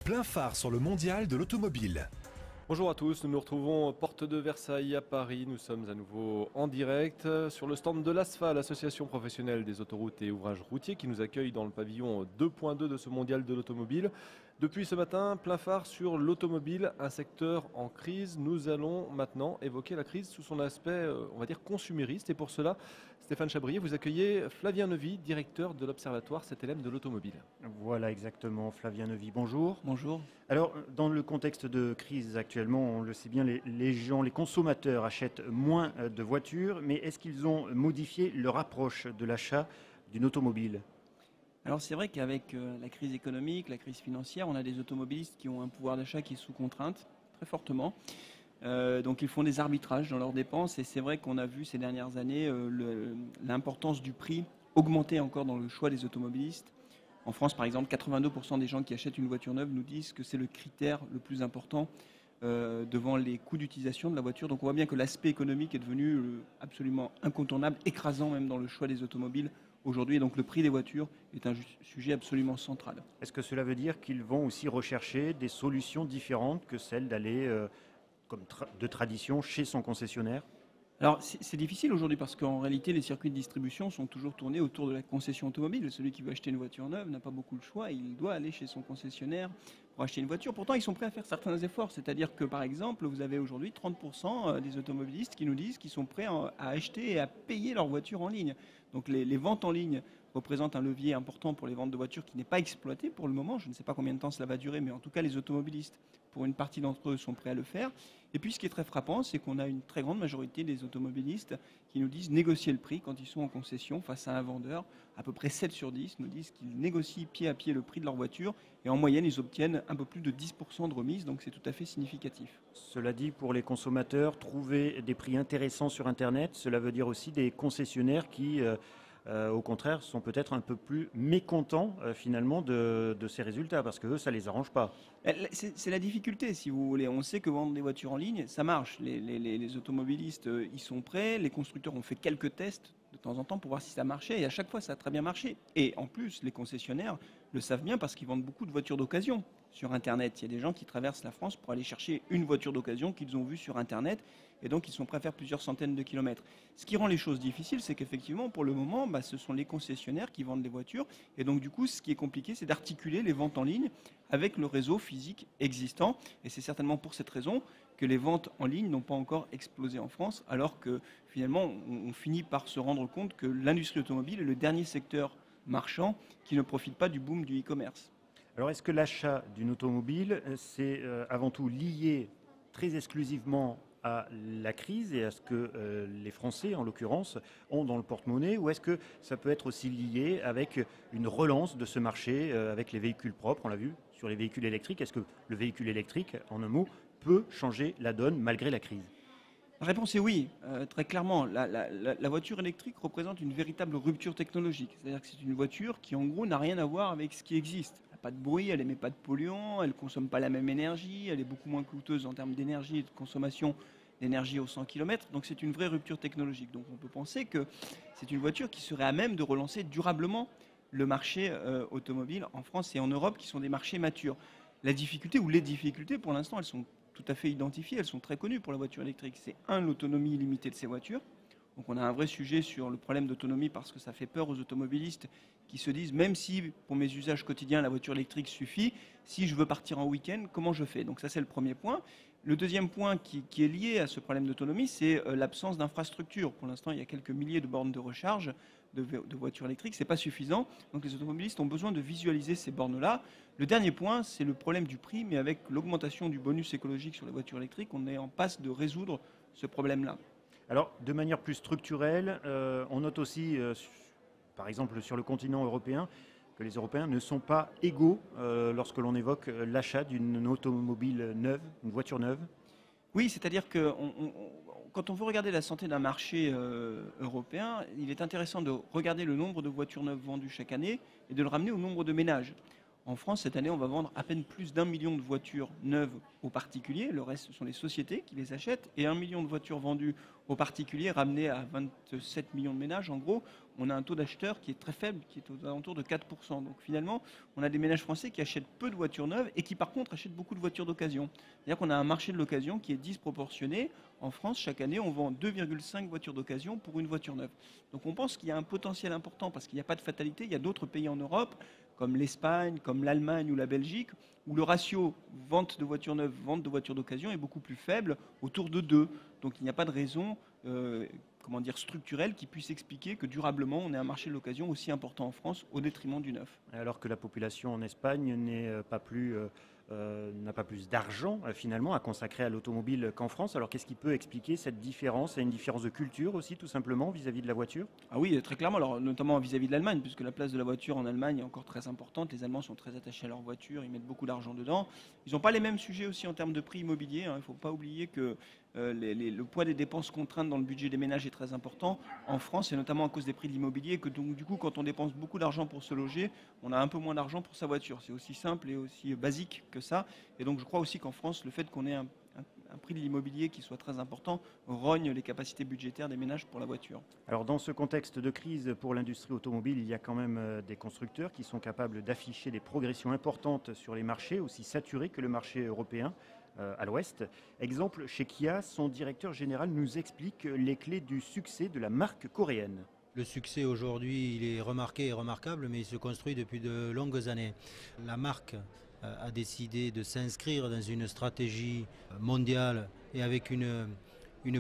plein phare sur le mondial de l'automobile. Bonjour à tous, nous nous retrouvons porte de Versailles à Paris. Nous sommes à nouveau en direct sur le stand de l'ASFA, l'association professionnelle des autoroutes et ouvrages routiers, qui nous accueille dans le pavillon 2.2 de ce mondial de l'automobile. Depuis ce matin, plein phare sur l'automobile, un secteur en crise. Nous allons maintenant évoquer la crise sous son aspect, on va dire, consumériste. Et pour cela, Stéphane Chabrier, vous accueillez Flavien Neuvy, directeur de l'Observatoire CTLM de l'automobile. Voilà exactement, Flavien Neuvy, bonjour. Bonjour. Alors, dans le contexte de crise actuellement, on le sait bien, les gens, les consommateurs achètent moins de voitures, mais est-ce qu'ils ont modifié leur approche de l'achat d'une automobile ? Alors c'est vrai qu'avec la crise économique, la crise financière, on a des automobilistes qui ont un pouvoir d'achat qui est sous contrainte, très fortement. Donc ils font des arbitrages dans leurs dépenses et c'est vrai qu'on a vu ces dernières années l'importance du prix augmenter encore dans le choix des automobilistes. En France, par exemple, 82% des gens qui achètent une voiture neuve nous disent que c'est le critère le plus important devant les coûts d'utilisation de la voiture. Donc on voit bien que l'aspect économique est devenu absolument incontournable, écrasant même dans le choix des automobiles aujourd'hui. Et donc le prix des voitures est un sujet absolument central. Est-ce que cela veut dire qu'ils vont aussi rechercher des solutions différentes que celles d'aller, comme de tradition, chez son concessionnaire ? Alors c'est difficile aujourd'hui parce qu'en réalité les circuits de distribution sont toujours tournés autour de la concession automobile. Celui qui veut acheter une voiture neuve n'a pas beaucoup le choix, il doit aller chez son concessionnaire pour acheter une voiture. Pourtant ils sont prêts à faire certains efforts, c'est-à-dire que par exemple vous avez aujourd'hui 30% des automobilistes qui nous disent qu'ils sont prêts à acheter et à payer leur voiture en ligne. Donc les ventes en ligne représentent un levier important pour les ventes de voitures qui n'est pas exploité pour le moment. Je ne sais pas combien de temps cela va durer, mais en tout cas les automobilistes, pour une partie d'entre eux, sont prêts à le faire. Et puis ce qui est très frappant, c'est qu'on a une très grande majorité des automobilistes qui nous disent négocier le prix quand ils sont en concession face à un vendeur. À peu près 7 sur 10 nous disent qu'ils négocient pied à pied le prix de leur voiture et en moyenne ils obtiennent un peu plus de 10% de remise, donc c'est tout à fait significatif. Cela dit, pour les consommateurs, trouver des prix intéressants sur Internet, cela veut dire aussi des concessionnaires qui, au contraire, sont peut-être un peu plus mécontents finalement de ces résultats, parce que eux, ça les arrange pas. C'est la difficulté, si vous voulez. On sait que vendre des voitures en ligne, ça marche. Les automobilistes y sont prêts. Les constructeurs ont fait quelques tests de temps en temps pour voir si ça marchait. Et à chaque fois, ça a très bien marché. Et en plus, les concessionnaires le savent bien parce qu'ils vendent beaucoup de voitures d'occasion sur Internet. Il y a des gens qui traversent la France pour aller chercher une voiture d'occasion qu'ils ont vue sur Internet. Et donc, ils sont prêts à faire plusieurs centaines de kilomètres. Ce qui rend les choses difficiles, c'est qu'effectivement, pour le moment, ce sont les concessionnaires qui vendent les voitures. Et donc, du coup, ce qui est compliqué, c'est d'articuler les ventes en ligne avec le réseau physique existant. Et c'est certainement pour cette raison que les ventes en ligne n'ont pas encore explosé en France, alors que finalement, on finit par se rendre compte que l'industrie automobile est le dernier secteur marchand qui ne profite pas du boom du e-commerce. Alors, est-ce que l'achat d'une automobile, c'est avant tout lié très exclusivement à la crise et à ce que les Français, en l'occurrence, ont dans le porte-monnaie, ou est-ce que ça peut être aussi lié avec une relance de ce marché avec les véhicules propres, on l'a vu, sur les véhicules électriques? Est-ce que le véhicule électrique, en un mot, peut changer la donne malgré la crise? La réponse est oui, très clairement. La voiture électrique représente une véritable rupture technologique. C'est-à-dire que c'est une voiture qui, en gros, n'a rien à voir avec ce qui existe. Elle n'a pas de bruit, elle n'émet pas de polluants, elle ne consomme pas la même énergie, elle est beaucoup moins coûteuse en termes d'énergie et de consommation d'énergie au 100 km. Donc c'est une vraie rupture technologique. Donc on peut penser que c'est une voiture qui serait à même de relancer durablement le marché automobile en France et en Europe, qui sont des marchés matures. La difficulté, ou les difficultés, pour l'instant, elles sont tout à fait identifiées, elles sont très connues pour la voiture électrique. C'est l'autonomie limitée de ces voitures. Donc on a un vrai sujet sur le problème d'autonomie parce que ça fait peur aux automobilistes qui se disent, même si pour mes usages quotidiens la voiture électrique suffit, si je veux partir en week-end, comment je fais? Donc ça c'est le premier point. Le deuxième point qui est lié à ce problème d'autonomie, c'est l'absence d'infrastructure. Pour l'instant, il y a quelques milliers de bornes de recharge de voitures électriques, ce n'est pas suffisant. Donc les automobilistes ont besoin de visualiser ces bornes-là. Le dernier point, c'est le problème du prix, mais avec l'augmentation du bonus écologique sur les voitures électriques, on est en passe de résoudre ce problème-là. Alors, de manière plus structurelle, on note aussi, par exemple sur le continent européen, que les Européens ne sont pas égaux lorsque l'on évoque l'achat d'une automobile neuve, une voiture neuve. Oui, c'est-à-dire que quand on veut regarder la santé d'un marché européen, il est intéressant de regarder le nombre de voitures neuves vendues chaque année et de le ramener au nombre de ménages. En France, cette année, on va vendre à peine plus d'1 million de voitures neuves aux particuliers. Le reste, ce sont les sociétés qui les achètent. Et 1 million de voitures vendues aux particuliers, ramenées à 27 millions de ménages. En gros, on a un taux d'acheteurs qui est très faible, qui est aux alentours de 4%. Donc finalement, on a des ménages français qui achètent peu de voitures neuves et qui par contre achètent beaucoup de voitures d'occasion. C'est-à-dire qu'on a un marché de l'occasion qui est disproportionné. En France, chaque année, on vend 2,5 voitures d'occasion pour une voiture neuve. Donc on pense qu'il y a un potentiel important parce qu'il n'y a pas de fatalité. Il y a d'autres pays en Europe, comme l'Espagne, comme l'Allemagne ou la Belgique, où le ratio vente de voitures neuves, vente de voitures d'occasion est beaucoup plus faible, autour de 2. Donc il n'y a pas de raison structurelle qui puisse expliquer que durablement on ait un marché de l'occasion aussi important en France au détriment du neuf. Alors que la population en Espagne n'a pas plus d'argent finalement à consacrer à l'automobile qu'en France. Alors qu'est-ce qui peut expliquer cette différence? Il y a une différence de culture aussi tout simplement vis-à-vis de la voiture? Ah oui, très clairement, alors, notamment vis-à-vis de l'Allemagne, puisque la place de la voiture en Allemagne est encore très importante. Les Allemands sont très attachés à leur voiture, ils mettent beaucoup d'argent dedans. Ils n'ont pas les mêmes sujets aussi en termes de prix immobilier. Il ne faut pas oublier que le poids des dépenses contraintes dans le budget des ménages est très important. En France, et notamment à cause des prix de l'immobilier, que donc du coup, quand on dépense beaucoup d'argent pour se loger, on a un peu moins d'argent pour sa voiture. C'est aussi simple et aussi basique que ça. Et donc je crois aussi qu'en France, le fait qu'on ait un prix de l'immobilier qui soit très important rogne les capacités budgétaires des ménages pour la voiture. Alors dans ce contexte de crise pour l'industrie automobile, il y a quand même des constructeurs qui sont capables d'afficher des progressions importantes sur les marchés, aussi saturés que le marché européen à l'ouest. Exemple, chez Kia, son directeur général nous explique les clés du succès de la marque coréenne. Le succès aujourd'hui, il est remarqué et remarquable, mais il se construit depuis de longues années. La marque a décidé de s'inscrire dans une stratégie mondiale et avec une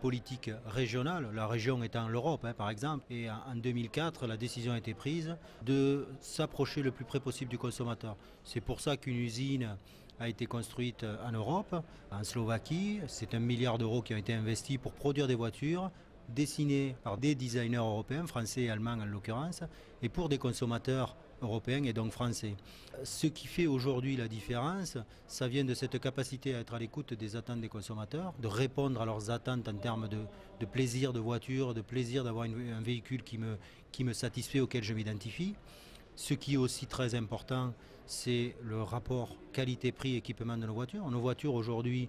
politique régionale, la région étant l'Europe par exemple. Et en 2004, la décision a été prise de s'approcher le plus près possible du consommateur. C'est pour ça qu'une usine a été construite en Europe, en Slovaquie. C'est 1 milliard d'euros qui ont été investis pour produire des voitures dessinées par des designers européens, français et allemands en l'occurrence, et pour des consommateurs européens et donc français. Ce qui fait aujourd'hui la différence, ça vient de cette capacité à être à l'écoute des attentes des consommateurs, de répondre à leurs attentes en termes de plaisir de voiture, de plaisir d'avoir un véhicule qui me satisfait, auquel je m'identifie. Ce qui est aussi très important, c'est le rapport qualité-prix équipement de nos voitures. Nos voitures aujourd'hui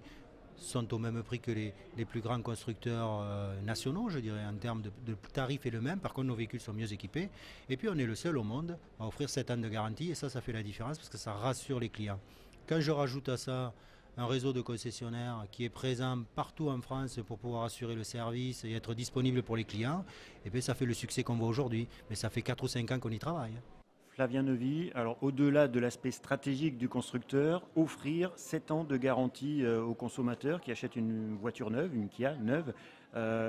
sont au même prix que les plus grands constructeurs nationaux, je dirais, en termes de tarifs est le même. Par contre, nos véhicules sont mieux équipés. Et puis, on est le seul au monde à offrir 7 ans de garantie. Et ça fait la différence parce que ça rassure les clients. Quand je rajoute à ça un réseau de concessionnaires qui est présent partout en France pour pouvoir assurer le service et être disponible pour les clients, et bien, ça fait le succès qu'on voit aujourd'hui. Mais ça fait 4 ou 5 ans qu'on y travaille. Flavien Neuvy, alors au-delà de l'aspect stratégique du constructeur, offrir 7 ans de garantie aux consommateurs qui achètent une voiture neuve, une Kia neuve,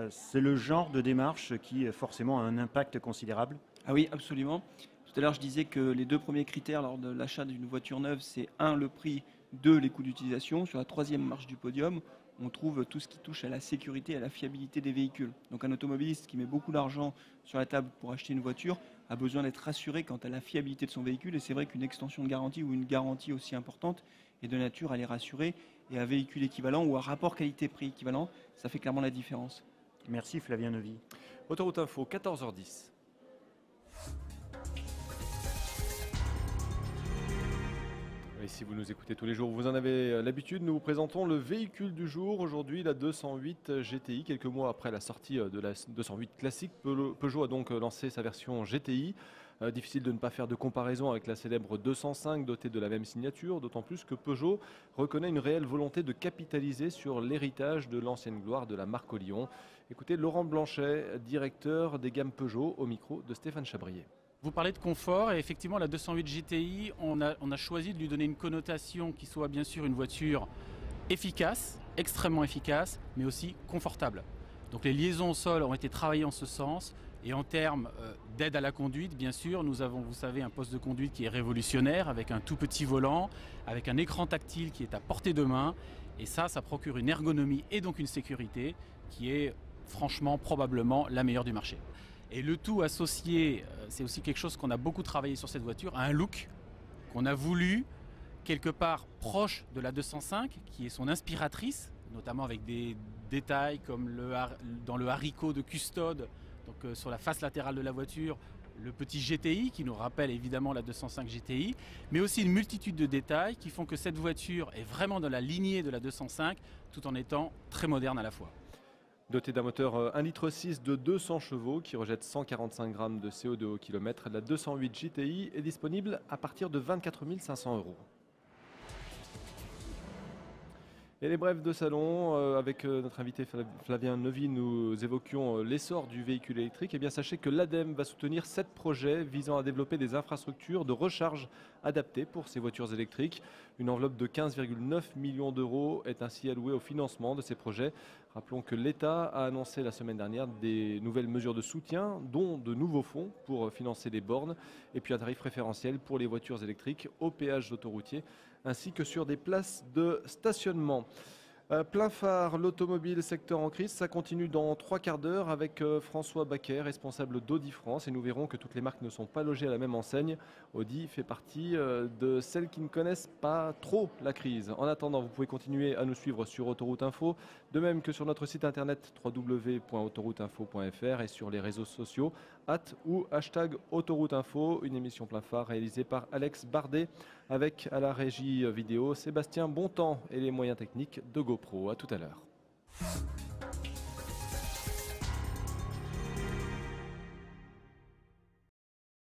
c'est le genre de démarche qui forcément a un impact considérable? Ah oui, absolument. Tout à l'heure, je disais que les 2 premiers critères lors de l'achat d'une voiture neuve, c'est 1, le prix, 2, les coûts d'utilisation. Sur la 3e marche du podium, on trouve tout ce qui touche à la sécurité et à la fiabilité des véhicules. Donc un automobiliste qui met beaucoup d'argent sur la table pour acheter une voiture a besoin d'être rassuré quant à la fiabilité de son véhicule. Et c'est vrai qu'une extension de garantie ou une garantie aussi importante est de nature à les rassurer. Et un véhicule équivalent ou un rapport qualité-prix équivalent, ça fait clairement la différence. Merci Flavien Neuvy. Autoroute Info, 14h10. Et si vous nous écoutez tous les jours, vous en avez l'habitude, nous vous présentons le véhicule du jour. Aujourd'hui, la 208 GTI. Quelques mois après la sortie de la 208 classique, Peugeot a donc lancé sa version GTI. Difficile de ne pas faire de comparaison avec la célèbre 205 dotée de la même signature, d'autant plus que Peugeot reconnaît une réelle volonté de capitaliser sur l'héritage de l'ancienne gloire de la marque au Lyon. Écoutez Laurent Blanchet, directeur des gammes Peugeot, au micro de Stéphane Chabrier. Vous parlez de confort et effectivement la 208 GTI, on a choisi de lui donner une connotation qui soit bien sûr une voiture efficace, extrêmement efficace, mais aussi confortable. Donc les liaisons au sol ont été travaillées en ce sens et en termes d'aide à la conduite, bien sûr, nous avons, vous savez, un poste de conduite qui est révolutionnaire avec un tout petit volant, avec un écran tactile qui est à portée de main et ça procure une ergonomie et donc une sécurité qui est franchement probablement la meilleure du marché. Et le tout associé, c'est aussi quelque chose qu'on a beaucoup travaillé sur cette voiture, à un look qu'on a voulu quelque part proche de la 205, qui est son inspiratrice, notamment avec des détails comme dans le haricot de custode, donc sur la face latérale de la voiture, le petit GTI qui nous rappelle évidemment la 205 GTI, mais aussi une multitude de détails qui font que cette voiture est vraiment dans la lignée de la 205 tout en étant très moderne à la fois. Dotée d'un moteur 1,6 litre de 200 chevaux qui rejette 145 grammes de CO2 au kilomètre, la 208 GTI est disponible à partir de 24 500 €. Et les brefs de salon, avec notre invité Flavien Neuvy, nous évoquions l'essor du véhicule électrique. Eh bien, sachez que l'ADEME va soutenir 7 projets visant à développer des infrastructures de recharge adaptées pour ces voitures électriques. Une enveloppe de 15,9 millions d'euros est ainsi allouée au financement de ces projets. Rappelons que l'État a annoncé la semaine dernière des nouvelles mesures de soutien, dont de nouveaux fonds pour financer les bornes, et puis un tarif préférentiel pour les voitures électriques au péage autoroutier, ainsi que sur des places de stationnement. Plein phare, l'automobile, secteur en crise, ça continue dans 3 quarts d'heure avec François Baquet, responsable d'Audi France, et nous verrons que toutes les marques ne sont pas logées à la même enseigne. Audi fait partie de celles qui ne connaissent pas trop la crise. En attendant, vous pouvez continuer à nous suivre sur Autoroute Info, de même que sur notre site internet www.autorouteinfo.fr et sur les réseaux sociaux @ Autoroute Info, une émission plein phare réalisée par Alex Bardet avec à la régie vidéo Sébastien Bontemps et les moyens techniques de GoPro. À tout à l'heure.